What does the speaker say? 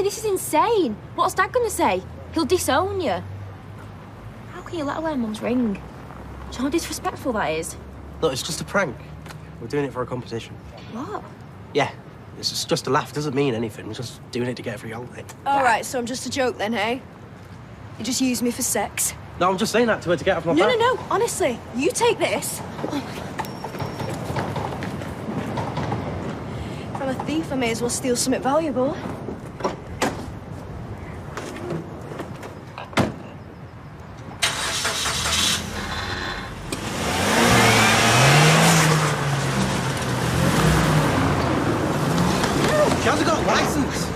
Charlie, this is insane. What's Dad gonna say? He'll disown you. How can you let her wear Mum's ring? Do you know how disrespectful that is? Look, it's just a prank. We're doing it for a competition. What? Yeah, it's just a laugh. It doesn't mean anything. We're just doing it to get a free holiday. All right, so I'm just a joke then, hey? You just use me for sex. No, I'm just saying that to her to get off my back. No, honestly, you take this. If I'm a thief, I may as well steal something valuable. She hasn't got a license.